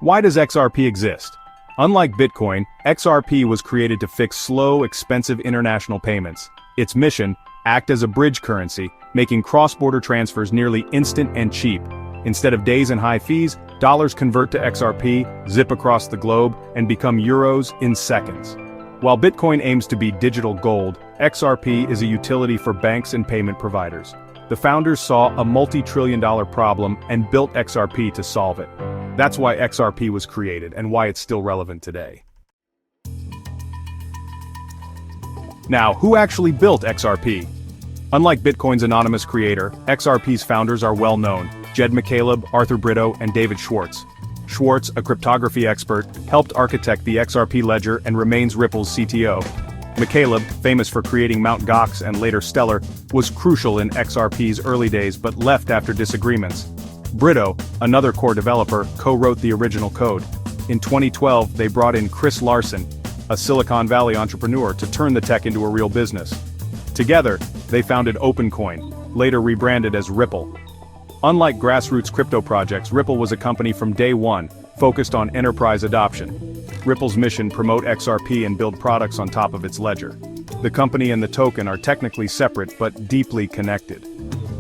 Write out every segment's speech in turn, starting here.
Why does XRP exist? Unlike Bitcoin, XRP was created to fix slow, expensive international payments. Its mission: act as a bridge currency, making cross-border transfers nearly instant and cheap. Instead of days and high fees, dollars convert to XRP, zip across the globe, and become euros in seconds. While Bitcoin aims to be digital gold, XRP is a utility for banks and payment providers. The founders saw a multi-trillion-dollar problem and built XRP to solve it. That's why XRP was created and why it's still relevant today. Now, who actually built XRP? Unlike Bitcoin's anonymous creator, XRP's founders are well known: Jed McCaleb, Arthur Brito, and David Schwartz. Schwartz, a cryptography expert, helped architect the XRP ledger and remains Ripple's CTO. McCaleb, famous for creating Mt. Gox and later Stellar, was crucial in XRP's early days but left after disagreements. Brito, another core developer, co-wrote the original code. In 2012, they brought in Chris Larsen, a Silicon Valley entrepreneur, to turn the tech into a real business. Together, they founded OpenCoin, later rebranded as Ripple. Unlike grassroots crypto projects, Ripple was a company from day one, focused on enterprise adoption. Ripple's mission: promote XRP and build products on top of its ledger. The company and the token are technically separate but deeply connected.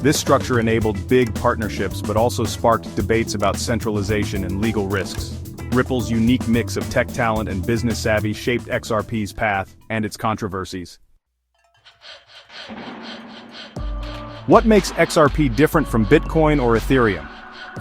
This structure enabled big partnerships but also sparked debates about centralization and legal risks. Ripple's unique mix of tech talent and business savvy shaped XRP's path and its controversies. What makes XRP different from Bitcoin or Ethereum?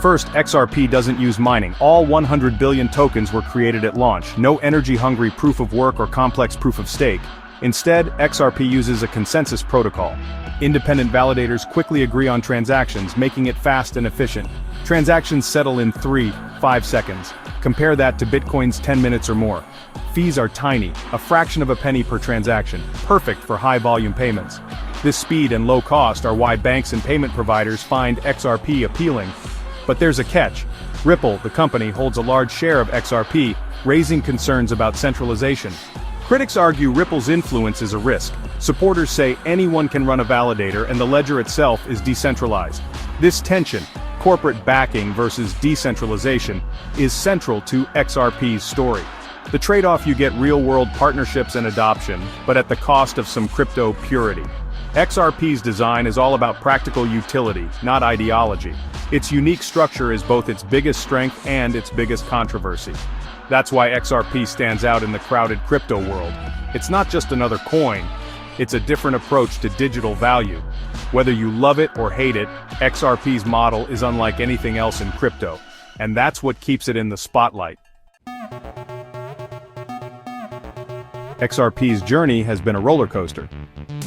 First, XRP doesn't use mining. All 100 billion tokens were created at launch. No energy-hungry proof of work or complex proof of stake. Instead, XRP uses a consensus protocol. Independent validators quickly agree on transactions, making it fast and efficient. Transactions settle in 3-5 seconds. Compare that to Bitcoin's 10 minutes or more. Fees are tiny, a fraction of a penny per transaction, perfect for high-volume payments. This speed and low cost are why banks and payment providers find XRP appealing. But there's a catch. Ripple, the company, holds a large share of XRP, raising concerns about centralization. Critics argue Ripple's influence is a risk. Supporters say anyone can run a validator and the ledger itself is decentralized. This tension, corporate backing versus decentralization, is central to XRP's story. The trade-off: you get real-world partnerships and adoption, but at the cost of some crypto purity. XRP's design is all about practical utility, not ideology. Its unique structure is both its biggest strength and its biggest controversy. That's why XRP stands out in the crowded crypto world. It's not just another coin, it's a different approach to digital value. Whether you love it or hate it, XRP's model is unlike anything else in crypto, and that's what keeps it in the spotlight. XRP's journey has been a roller coaster.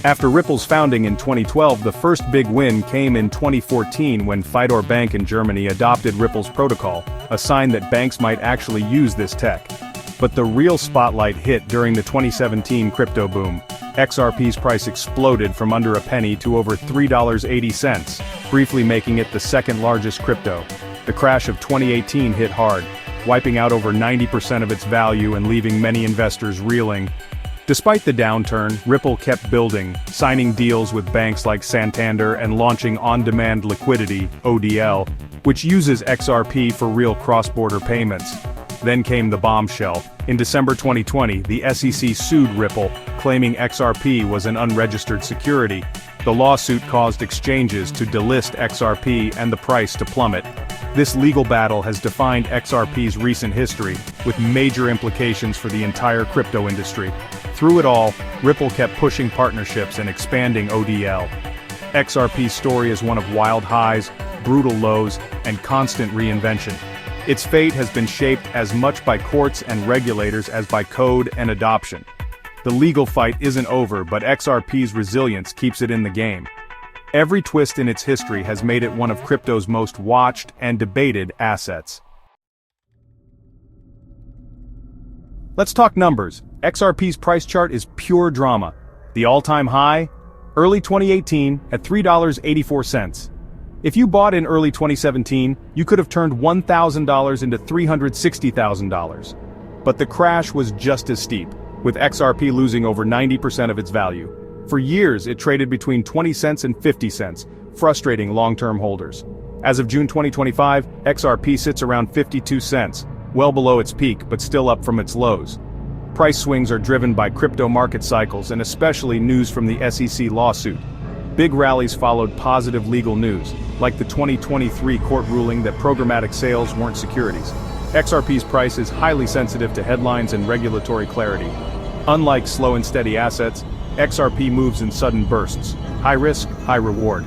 After Ripple's founding in 2012, the first big win came in 2014 when Fidor Bank in Germany adopted Ripple's protocol, a sign that banks might actually use this tech. But the real spotlight hit during the 2017 crypto boom. XRP's price exploded from under a penny to over $3.80, briefly making it the second largest crypto. The crash of 2018 hit hard, wiping out over 90% of its value and leaving many investors reeling. Despite the downturn, Ripple kept building, signing deals with banks like Santander and launching on-demand liquidity, ODL, which uses XRP for real cross-border payments. Then came the bombshell. In December 2020, the SEC sued Ripple, claiming XRP was an unregistered security. The lawsuit caused exchanges to delist XRP and the price to plummet. This legal battle has defined XRP's recent history, with major implications for the entire crypto industry. Through it all, Ripple kept pushing partnerships and expanding ODL. XRP's story is one of wild highs, brutal lows, and constant reinvention. Its fate has been shaped as much by courts and regulators as by code and adoption. The legal fight isn't over, but XRP's resilience keeps it in the game. Every twist in its history has made it one of crypto's most watched and debated assets. Let's talk numbers. XRP's price chart is pure drama. The all-time high? Early 2018, at $3.84. If you bought in early 2017, you could have turned $1,000 into $360,000. But the crash was just as steep, with XRP losing over 90% of its value. For years, it traded between 20 cents and 50 cents, frustrating long-term holders. As of June 2025, XRP sits around 52 cents, well below its peak but still up from its lows. Price swings are driven by crypto market cycles and especially news from the SEC lawsuit. Big rallies followed positive legal news, like the 2023 court ruling that programmatic sales weren't securities. XRP's price is highly sensitive to headlines and regulatory clarity. Unlike slow and steady assets, XRP moves in sudden bursts. High risk, high reward.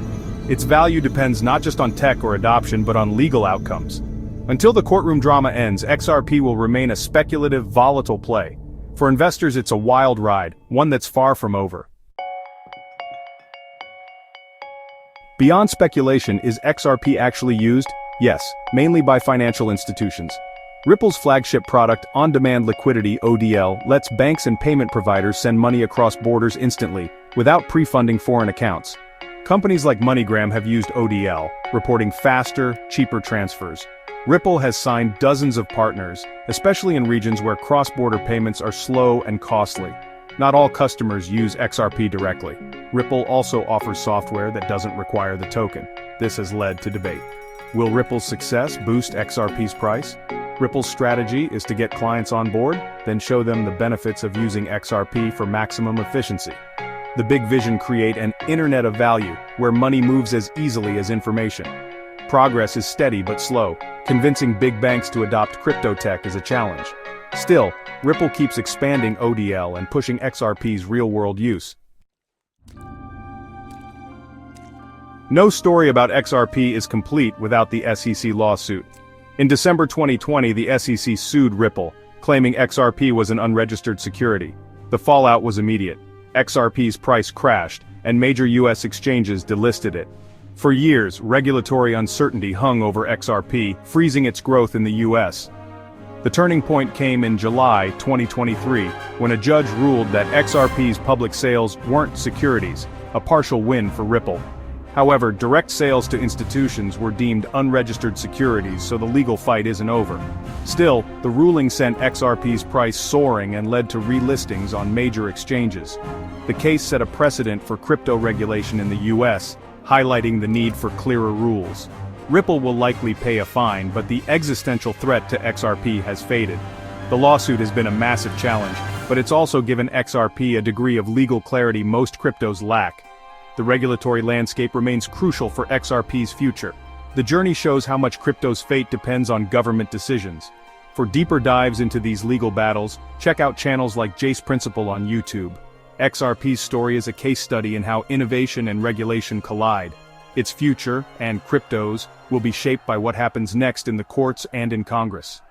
Its value depends not just on tech or adoption but on legal outcomes. Until the courtroom drama ends, XRP will remain a speculative, volatile play. For investors, it's a wild ride, one that's far from over. Beyond speculation, is XRP actually used? Yes, mainly by financial institutions. Ripple's flagship product, On-Demand Liquidity (ODL), lets banks and payment providers send money across borders instantly, without pre-funding foreign accounts. Companies like MoneyGram have used ODL, reporting faster, cheaper transfers. Ripple has signed dozens of partners, especially in regions where cross-border payments are slow and costly. Not all customers use XRP directly. Ripple also offers software that doesn't require the token. This has led to debate. Will Ripple's success boost XRP's price? Ripple's strategy is to get clients on board, then show them the benefits of using XRP for maximum efficiency. The big vision: create an internet of value, where money moves as easily as information. Progress is steady but slow. Convincing big banks to adopt crypto tech is a challenge. Still, Ripple keeps expanding ODL and pushing XRP's real-world use. No story about XRP is complete without the SEC lawsuit. In December 2020, the SEC sued Ripple, claiming XRP was an unregistered security. The fallout was immediate. XRP's price crashed, and major US exchanges delisted it. For years, regulatory uncertainty hung over XRP, freezing its growth in the US. The turning point came in July 2023, when a judge ruled that XRP's public sales weren't securities, a partial win for Ripple. However, direct sales to institutions were deemed unregistered securities, so the legal fight isn't over. Still, the ruling sent XRP's price soaring and led to relistings on major exchanges. The case set a precedent for crypto regulation in the US, highlighting the need for clearer rules. Ripple will likely pay a fine, but the existential threat to XRP has faded. The lawsuit has been a massive challenge, but it's also given XRP a degree of legal clarity most cryptos lack. The regulatory landscape remains crucial for XRP's future. The journey shows how much crypto's fate depends on government decisions. For deeper dives into these legal battles, check out channels like Jace Principle on YouTube. XRP's story is a case study in how innovation and regulation collide. Its future, and cryptos, will be shaped by what happens next in the courts and in Congress.